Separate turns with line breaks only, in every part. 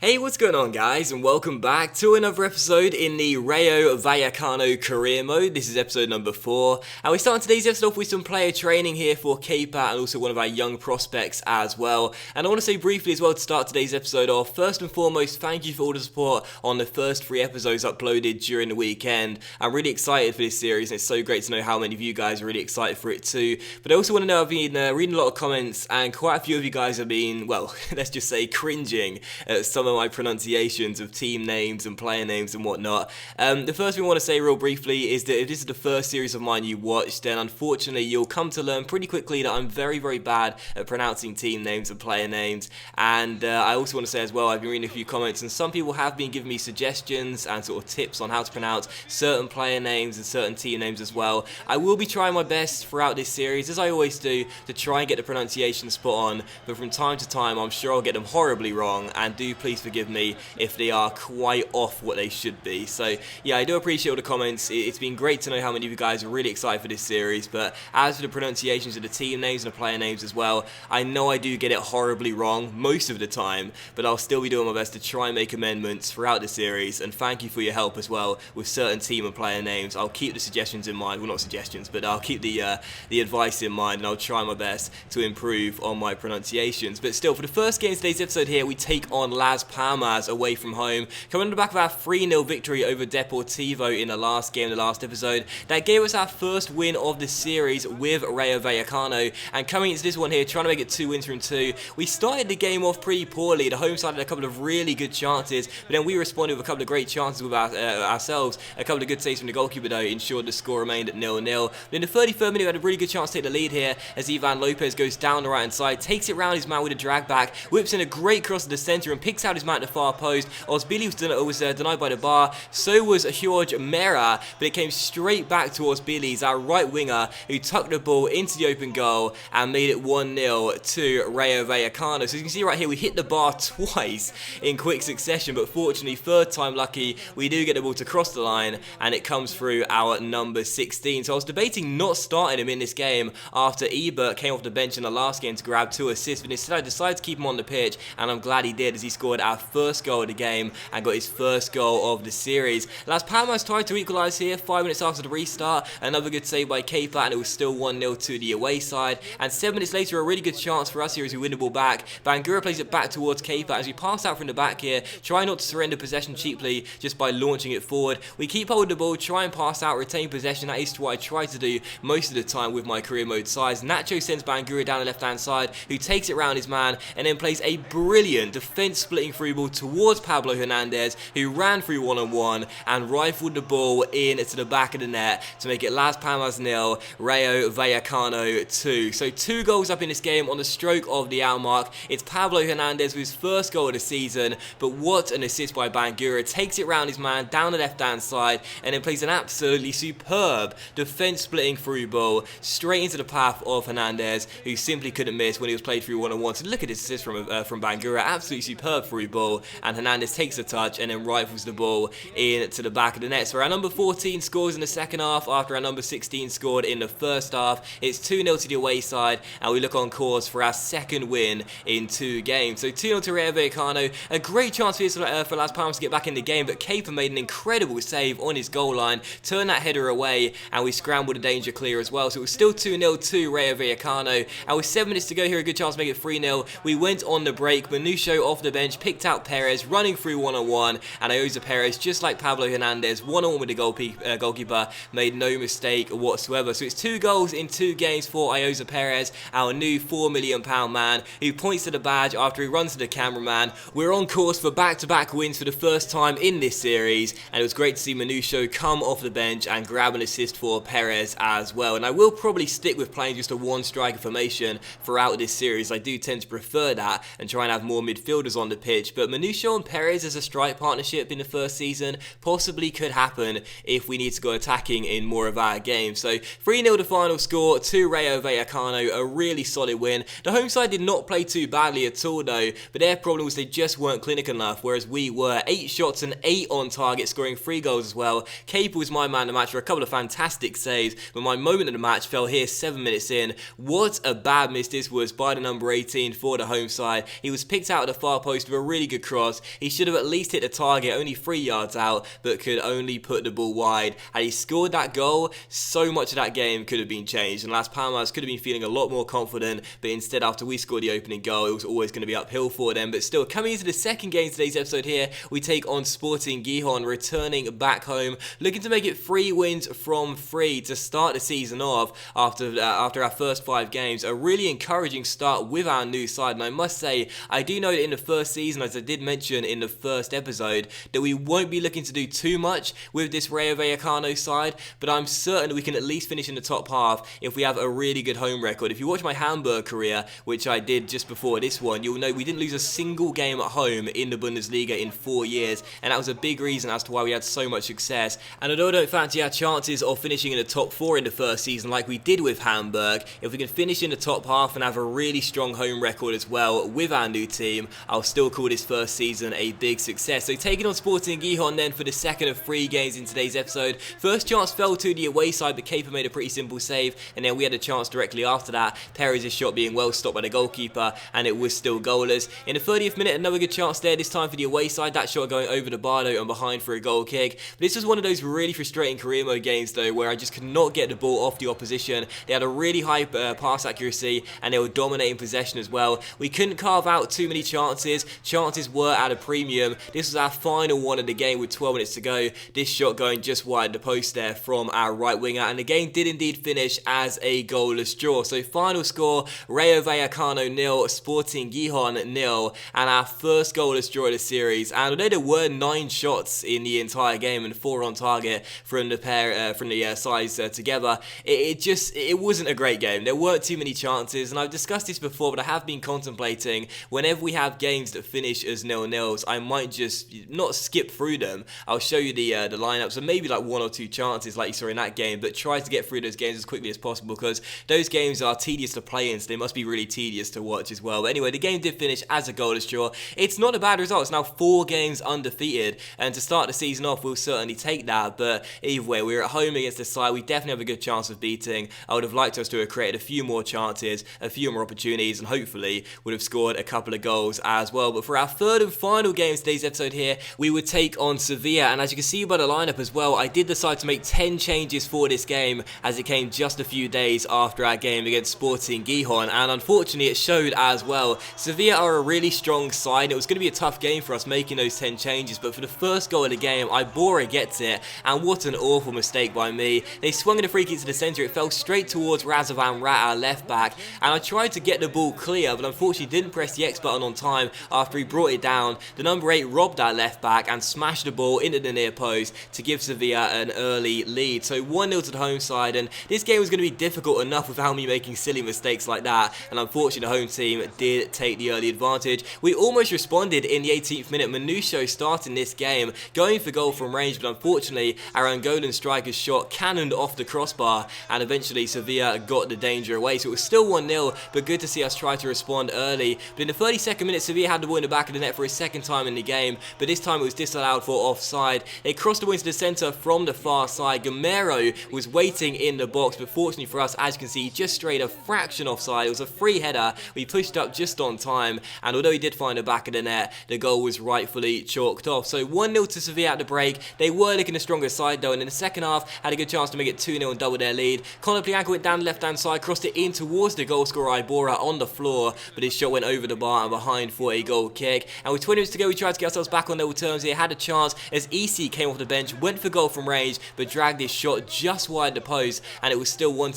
Hey, what's going on guys, and welcome back to another episode in the Rayo Vallecano career mode. This is episode number 4, and we're starting today's episode off with some player training here for Kepa and also one of our young prospects as well. And I want to say briefly as well to start today's episode off, first and foremost, thank you for all the support on the first 3 episodes uploaded during the weekend. I'm really excited for this series, and it's so great to know how many of you guys are really excited for it too. But I also want to know, I've been reading a lot of comments, and quite a few of you guys have been, well, let's just say cringing at some of my pronunciations of team names and player names and whatnot. The first thing I want to say real briefly is that if this is the first series of mine you watched, then unfortunately you'll come to learn pretty quickly that I'm very, very bad at pronouncing team names and player names. And I also want to say as well, I've been reading a few comments and some people have been giving me suggestions and sort of tips on how to pronounce certain player names and certain team names as well. I will be trying my best throughout this series, as I always do, to try and get the pronunciation spot on, but from time to time I'm sure I'll get them horribly wrong, and do please forgive me if they are quite off what they should be. So yeah, I do appreciate all the comments. It's been great to know how many of you guys are really excited for this series, but as for the pronunciations of the team names and the player names as well, I know I do get it horribly wrong most of the time, but I'll still be doing my best to try and make amendments throughout the series, and thank you for your help as well with certain team and player names. I'll keep the suggestions in mind, well, not suggestions, but I'll keep the advice in mind, and I'll try my best to improve on my pronunciations. But still, for the first game of today's episode here, we take on Las Palmas away from home, coming on the back of our 3-0 victory over Deportivo in the last game, the last episode. That gave us our first win of the series with Rayo Vallecano, and coming into this one here, trying to make it 2 wins from 2. We started the game off pretty poorly. The home side had a couple of really good chances, but then we responded with a couple of great chances with ourselves. A couple of good saves from the goalkeeper though ensured the score remained at 0-0. But in the 33rd minute, we had a really good chance to take the lead here as Ivan Lopez goes down the right hand side, takes it round his man with a drag back, whips in a great cross to the centre and picks out his man at the far post. Osbili was denied by the bar, so was Jorge Mera, but it came straight back to Osbili's, our right winger, who tucked the ball into the open goal and made it 1-0 to Rayo Vallecano. So you can see right here, we hit the bar twice in quick succession, but fortunately, third time lucky, we do get the ball to cross the line, and it comes through our number 16. So I was debating not starting him in this game after Ebert came off the bench in the last game to grab 2 assists, but instead I decided to keep him on the pitch, and I'm glad he did, as he scored our first goal of the game and got his first goal of the series. Las Palmas tried to equalise here 5 minutes after the restart. Another good save by Kepa, and it was still 1-0 to the away side. And 7 minutes later, a really good chance for us here as we win the ball back. Bangura plays it back towards Kepa as we pass out from the back here, try not to surrender possession cheaply just by launching it forward. We keep hold of the ball, try and pass out, retain possession. That is what I try to do most of the time with my career mode sides. Nacho sends Bangura down the left hand side, who takes it round his man and then plays a brilliant defence splitting through ball towards Pablo Hernandez, who ran through one-on-one and rifled the ball in to the back of the net to make it Las Palmas 0, Rayo Vallecano 2. So 2 goals up in this game on the stroke of the hour mark. It's Pablo Hernandez with his first goal of the season, but what an assist by Bangura. Takes it round his man down the left-hand side and then plays an absolutely superb defence-splitting through ball straight into the path of Hernandez, who simply couldn't miss when he was played through one-on-one. So look at this assist from Bangura, absolutely superb through ball, and Hernandez takes a touch and then rifles the ball in to the back of the net. So our number 14 scores in the second half after our number 16 scored in the first half. It's 2-0 to the away side, and we look on course for our second win in 2 games. So 2-0 to Rayo Vallecano. A great chance for Las Palmas to get back in the game, but Kepa made an incredible save on his goal line, turned that header away, and we scrambled a danger clear as well. So it was still 2-0 to Rayo Vallecano. And with 7 minutes to go here, a good chance to make it 3-0. We went on the break. Manusho off the bench, picked out Perez, running through one-on-one, and Iosa Perez, just like Pablo Hernandez, one-on-one with the goalkeeper, made no mistake whatsoever. So it's 2 goals in 2 games for Iosa Perez, our new £4 million man, who points to the badge after he runs to the cameraman. We're on course for back-to-back wins for the first time in this series, and it was great to see Manusho come off the bench and grab an assist for Perez as well. And I will probably stick with playing just a 1-striker formation throughout this series. I do tend to prefer that and try and have more midfielders on the pitch, but Manusho and Perez as a strike partnership in the first season possibly could happen if we need to go attacking in more of our games. So 3-0 the final score to Rayo Vallecano, a really solid win. The home side did not play too badly at all though, but their problem was they just weren't clinical enough, whereas we were. 8 shots and 8 on target, scoring 3 goals as well. Kepa was my man of the match for a couple of fantastic saves, but my moment of the match fell here 7 minutes in. What a bad miss this was by the number 18 for the home side. He was picked out at the far post with a really good cross. He should have at least hit the target, only 3 yards out, but could only put the ball wide. And he scored that goal, so much of that game could have been changed. And Las Palmas could have been feeling a lot more confident, but instead after we scored the opening goal, it was always going to be uphill for them. But still, coming into the second game of today's episode here, we take on Sporting Gijon, returning back home, looking to make it 3 wins from 3 to start the season off after our first 5 games. A really encouraging start with our new side, and I must say, I do know that in the first season, as I did mention in the first episode, that we won't be looking to do too much with this Rayo Vallecano side, but I'm certain we can at least finish in the top half if we have a really good home record. If you watch my Hamburg career, which I did just before this one, you'll know we didn't lose a single game at home in the Bundesliga in 4 years, and that was a big reason as to why we had so much success. And although I don't fancy our chances of finishing in the top 4 in the first season like we did with Hamburg, if we can finish in the top half and have a really strong home record as well with our new team, I'll still call this first season a big success. So taking on Sporting Gijon then for the second of 3 games in today's episode. First chance fell to the away side, but Kepa made a pretty simple save, and then we had a chance directly after that, Perez' shot being well stopped by the goalkeeper, and it was still goalless. In the 30th minute, another good chance there, this time for the away side, that shot going over the bar though and behind for a goal kick. But this was one of those really frustrating career mode games though, where I just could not get the ball off the opposition. They had a really high pass accuracy, and they were dominating possession as well. We couldn't carve out too many chances. Chances were at a premium. This was our final one of the game with 12 minutes to go. This shot going just wide the post there from our right winger, and the game did indeed finish as a goalless draw. So final score, Rayo Vallecano 0, Sporting Gijon 0, and our first goalless draw of the series. And although there were 9 shots in the entire game and 4 on target from the pair sides together, it wasn't a great game. There weren't too many chances, and I've discussed this before, but I have been contemplating whenever we have games that finish as 0-0s, I might just not skip through them. I'll show you the lineups, and maybe like 1 or 2 chances like you saw in that game, but try to get through those games as quickly as possible, because those games are tedious to play in, so they must be really tedious to watch as well. But anyway, the game did finish as a goalless draw. It's not a bad result. It's now 4 games undefeated, and to start the season off, we'll certainly take that. But either way, we're at home against the side we definitely have a good chance of beating. I would have liked us to have created a few more chances, a few more opportunities, and hopefully would have scored a couple of goals as well. But for our third and final game of today's episode here, we would take on Sevilla, and as you can see by the lineup as well, I did decide to make 10 changes for this game, as it came just a few days after our game against Sporting Gijon, and unfortunately it showed as well. Sevilla are a really strong side. It was going to be a tough game for us making those 10 changes, but for the first goal of the game, Iborra gets it, and what an awful mistake by me. They swung in a free kick to the centre, it fell straight towards Razavan Rat, our left back, and I tried to get the ball clear, but unfortunately didn't press the X button on time after he brought it down. The number 8 robbed our left back and smashed the ball into the near post to give Sevilla an early lead. So 1-0 to the home side, and this game was going to be difficult enough without me making silly mistakes like that, and unfortunately the home team did take the early advantage. We almost responded in the 18th minute, Manusho starting this game, going for goal from range, but unfortunately our Angolan striker's shot cannoned off the crossbar, and eventually Sevilla got the danger away. So it was still 1-0, but good to see us try to respond early. But in the 32nd minute, Sevilla had the ball in the back of the net for a second time in the game, but this time it was disallowed for offside. They crossed the ball into the centre from the far side. Gamero was waiting in the box, but fortunately for us, as you can see, he just strayed a fraction offside. It was a free header. We pushed up just on time, and although he did find the back of the net, the goal was rightfully chalked off. So 1-0 to Sevilla at the break. They were looking a stronger side though, and in the second half had a good chance to make it 2-0 and double their lead. Conor Plianco went down the left-hand side, crossed it in towards the goal scorer Iborra on the floor, but his shot went over the bar and behind for a goal kick. And with 20 minutes to go, we tried to get ourselves back on level terms here. Had a chance as EC came off the bench, went for goal from range, but dragged his shot just wide the post, and it was still 1-0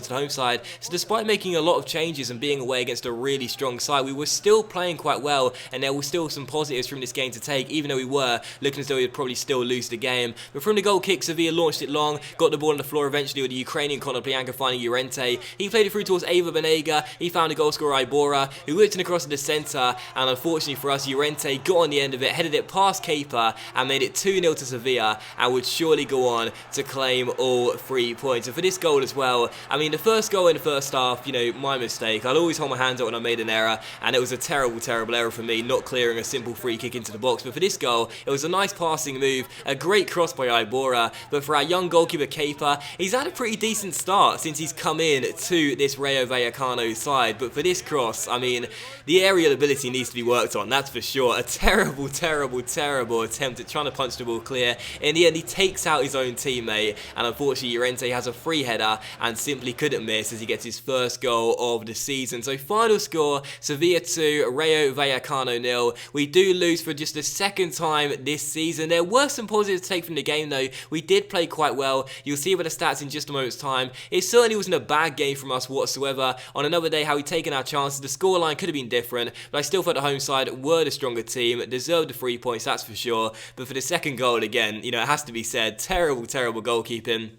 to the home side. So despite making a lot of changes and being away against a really strong side, we were still playing quite well, and there were still some positives from this game to take, even though we were looking as though we would probably still lose the game. But from the goal kick, Sevilla launched it long, got the ball on the floor eventually with the Ukrainian Conor Plianco finding Llorente. He played it through towards Ava Banega. He found a goal scorer Iborra, who whipped it across to the centre, and unfortunately for us, Llorente got on the end of it, headed it past Kepa, and made it 2-0 to Sevilla, and would surely go on to claim all 3 points. And for this goal as well, I mean, the first goal in the first half, you know, my mistake. I'll always hold my hands up when I made an error, and it was a terrible, terrible error for me, not clearing a simple free kick into the box. But for this goal, it was a nice passing move, a great cross by Iborra, but for our young goalkeeper Kepa, he's had a pretty decent start since he's come in to this Rayo Vallecano side. But for this cross, I mean, the aerial ability needs to be worked worked on, that's for sure. A terrible, terrible, terrible attempt at trying to punch the ball clear. In the end, he takes out his own teammate, and unfortunately, Llorente has a free header and simply couldn't miss as he gets his first goal of the season. So final score, Sevilla 2, Rayo Vallecano 0. We do lose for just the second time this season. There were some positives to take from the game though. We did play quite well. You'll see by the stats in just a moment's time. It certainly wasn't a bad game from us whatsoever. On another day, how we taken our chances, the scoreline could have been different, but I still thought the home side were the stronger team, deserved the 3 points, that's for sure. But for the second goal again, you know, it has to be said, terrible, terrible goalkeeping.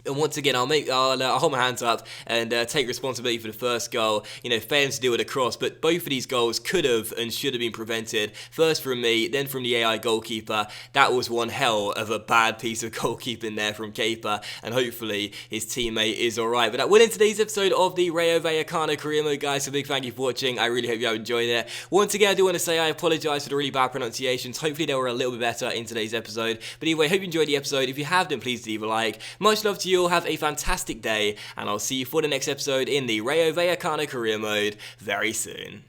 And once again, I'll hold my hands up and take responsibility for the first goal. You know, failing to deal with a cross, but both of these goals could have and should have been prevented. First from me, then from the AI goalkeeper. That was one hell of a bad piece of goalkeeping there from Kepa, and hopefully his teammate is alright. But that will end today's episode of the Rayo Vallecano career mode, guys. So big thank you for watching. I really hope you have enjoyed it. Once again, I do want to say I apologise for the really bad pronunciations. Hopefully they were a little bit better in today's episode. But anyway, hope you enjoyed the episode. If you have, then please leave a like. Much love to you. You'll have a fantastic day, and I'll see you for the next episode in the Rayo Vallecano career mode very soon.